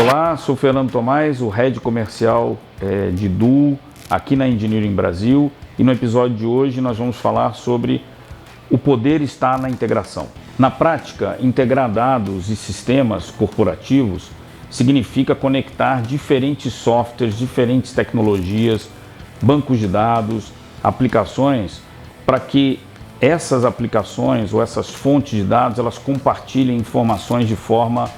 Olá, sou Fernando Tomás, o Head Comercial de Duo aqui na Engineering Brasil, e no episódio de hoje nós vamos falar sobre o poder está na integração. Na prática, integrar dados e sistemas corporativos significa conectar diferentes softwares, diferentes tecnologias, bancos de dados, aplicações, para que essas aplicações ou essas fontes de dados elas compartilhem informações de forma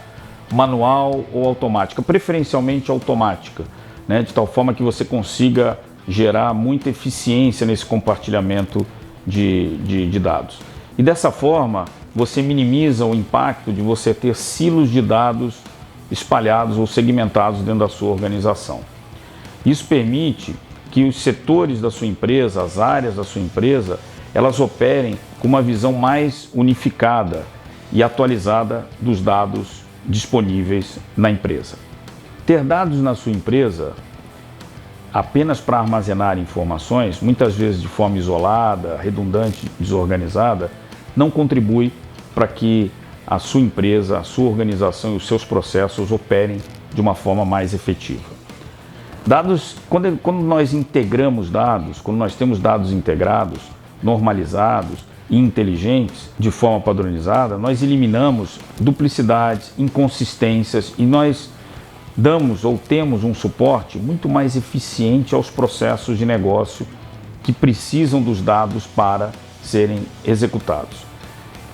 manual ou automática, preferencialmente automática, né? De tal forma que você consiga gerar muita eficiência nesse compartilhamento de dados. E dessa forma, você minimiza o impacto de você ter silos de dados espalhados ou segmentados dentro da sua organização. Isso permite que os setores da sua empresa, as áreas da sua empresa, elas operem com uma visão mais unificada e atualizada dos dados disponíveis na empresa. Ter dados na sua empresa apenas para armazenar informações, muitas vezes de forma isolada, redundante, desorganizada, não contribui para que a sua empresa, a sua organização e os seus processos operem de uma forma mais efetiva. Dados, quando nós integramos dados, quando nós temos dados integrados, normalizados e inteligentes de forma padronizada, nós eliminamos duplicidades, inconsistências e nós damos ou temos um suporte muito mais eficiente aos processos de negócio que precisam dos dados para serem executados.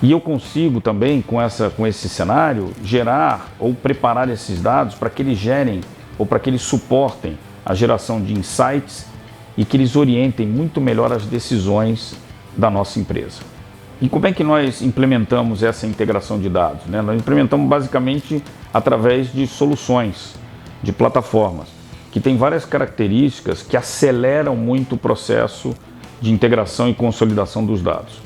E eu consigo também, com esse cenário, gerar ou preparar esses dados para que eles gerem ou para que eles suportem a geração de insights e que eles orientem muito melhor as decisões da nossa empresa. E como é que nós implementamos essa integração de dados, né? Nós implementamos basicamente através de soluções, de plataformas, que têm várias características que aceleram muito o processo de integração e consolidação dos dados.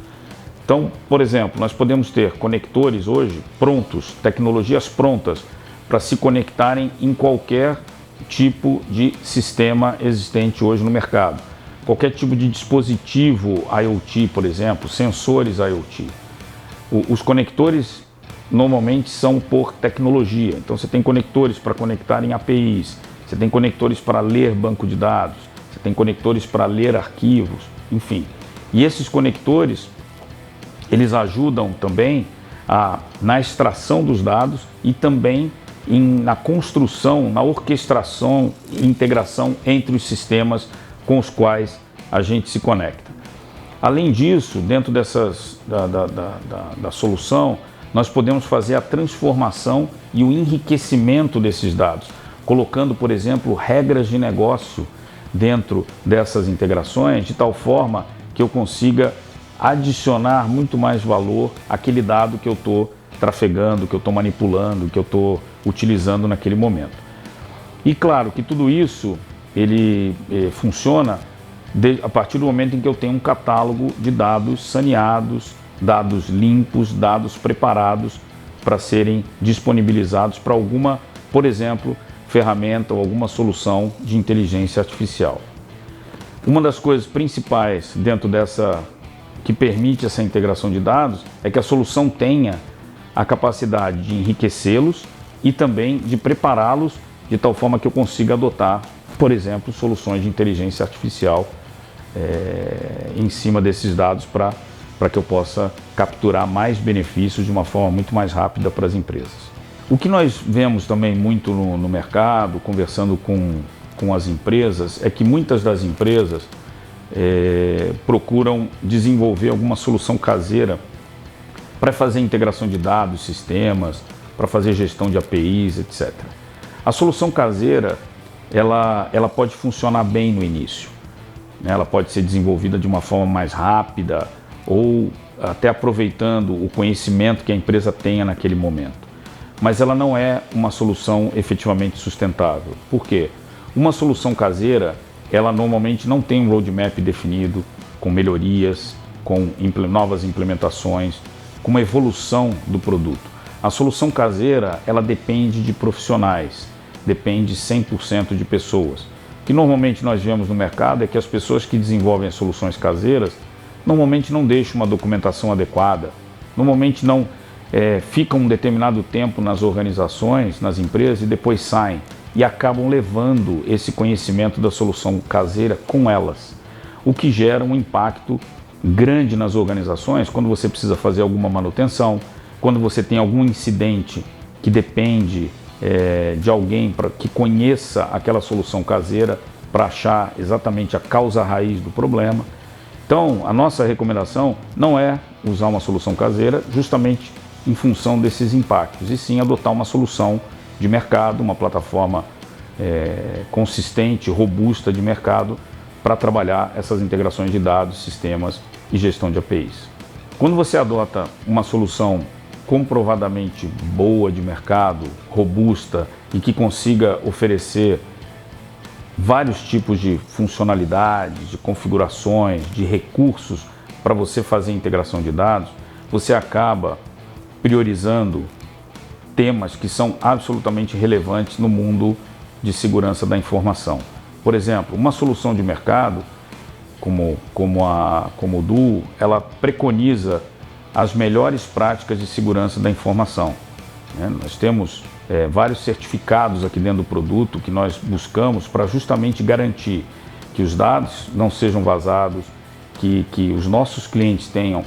Então, por exemplo, nós podemos ter conectores hoje prontos, tecnologias prontas para se conectarem em qualquer tipo de sistema existente hoje no mercado. Qualquer tipo de dispositivo IoT, por exemplo, sensores IoT. Os conectores normalmente são por tecnologia. Então você tem conectores para conectar em APIs, você tem conectores para ler banco de dados, você tem conectores para ler arquivos, enfim. E esses conectores, eles ajudam também na extração dos dados e também na construção, na orquestração e integração entre os sistemas com os quais a gente se conecta. Além disso, dentro da solução, nós podemos fazer a transformação e o enriquecimento desses dados, colocando, por exemplo, regras de negócio dentro dessas integrações, de tal forma que eu consiga adicionar muito mais valor àquele dado que eu estou trafegando, que eu estou manipulando, que eu estou utilizando naquele momento. E claro que tudo isso ele funciona a partir do momento em que eu tenho um catálogo de dados saneados, dados limpos, dados preparados para serem disponibilizados para alguma, por exemplo, ferramenta ou alguma solução de inteligência artificial. Uma das coisas principais dentro que permite essa integração de dados é que a solução tenha a capacidade de enriquecê-los e também de prepará-los de tal forma que eu consiga adotar, por exemplo, soluções de inteligência artificial em cima desses dados para que eu possa capturar mais benefícios de uma forma muito mais rápida para as empresas. O que nós vemos também muito no mercado, conversando com as empresas, é que muitas das empresas procuram desenvolver alguma solução caseira para fazer integração de dados, sistemas, para fazer gestão de APIs, etc. A solução caseira, ela pode funcionar bem no início, né? Ela pode ser desenvolvida de uma forma mais rápida ou até aproveitando o conhecimento que a empresa tenha naquele momento. Mas ela não é uma solução efetivamente sustentável. Por quê? Uma solução caseira, ela normalmente não tem um roadmap definido, com melhorias, com novas implementações, com uma evolução do produto. A solução caseira, ela depende de profissionais, depende 100% de pessoas. O que normalmente nós vemos no mercado é que as pessoas que desenvolvem as soluções caseiras normalmente não deixam uma documentação adequada, normalmente não ficam um determinado tempo nas organizações, nas empresas e depois saem e acabam levando esse conhecimento da solução caseira com elas, o que gera um impacto grande nas organizações quando você precisa fazer alguma manutenção, quando você tem algum incidente que depende de alguém que conheça aquela solução caseira para achar exatamente a causa raiz do problema. Então, a nossa recomendação não é usar uma solução caseira justamente em função desses impactos, e sim adotar uma solução de mercado, uma plataforma consistente, robusta de mercado para trabalhar essas integrações de dados, sistemas e gestão de APIs. Quando você adota uma solução comprovadamente boa de mercado, robusta e que consiga oferecer vários tipos de funcionalidades, de configurações, de recursos para você fazer integração de dados, você acaba priorizando temas que são absolutamente relevantes no mundo de segurança da informação. Por exemplo, uma solução de mercado como o Duo, ela preconiza as melhores práticas de segurança da informação. Nós temos vários certificados aqui dentro do produto que nós buscamos para justamente garantir que os dados não sejam vazados, que os nossos clientes tenham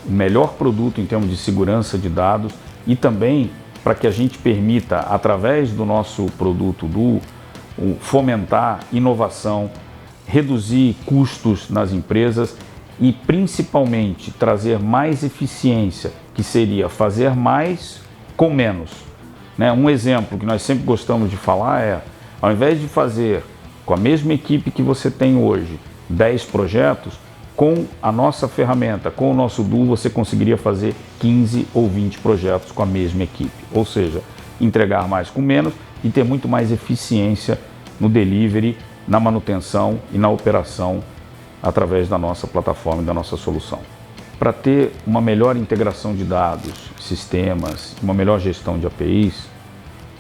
o melhor produto em termos de segurança de dados e também para que a gente permita, através do nosso produto Duo, fomentar inovação, reduzir custos nas empresas e principalmente trazer mais eficiência, que seria fazer mais com menos. Um exemplo que nós sempre gostamos de falar é, ao invés de fazer com a mesma equipe que você tem hoje 10 projetos, com a nossa ferramenta, com o nosso Duo, você conseguiria fazer 15 ou 20 projetos com a mesma equipe. Ou seja, entregar mais com menos e ter muito mais eficiência no delivery, na manutenção e na operação através da nossa plataforma e da nossa solução. Para ter uma melhor integração de dados, sistemas, uma melhor gestão de APIs,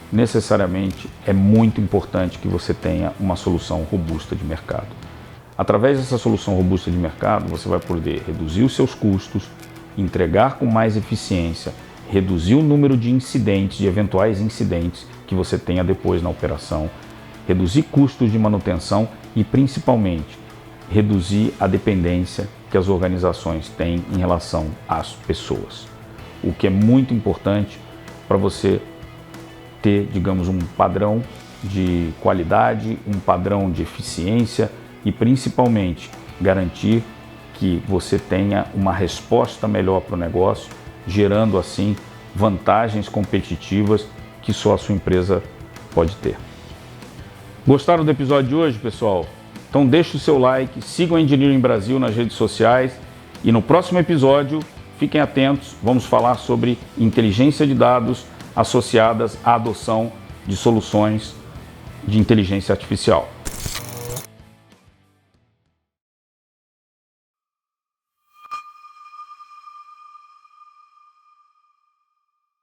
necessariamente é muito importante que você tenha uma solução robusta de mercado. Através dessa solução robusta de mercado, você vai poder reduzir os seus custos, entregar com mais eficiência, reduzir o número de incidentes, de eventuais incidentes que você tenha depois na operação, reduzir custos de manutenção e, principalmente, reduzir a dependência que as organizações têm em relação às pessoas. O que é muito importante para você ter, digamos, um padrão de qualidade, um padrão de eficiência e, principalmente, garantir que você tenha uma resposta melhor para o negócio, gerando, assim, vantagens competitivas que só a sua empresa pode ter. Gostaram do episódio de hoje, pessoal? Então deixe o seu like, sigam a Engineering Brasil nas redes sociais e no próximo episódio, fiquem atentos, vamos falar sobre inteligência de dados associadas à adoção de soluções de inteligência artificial.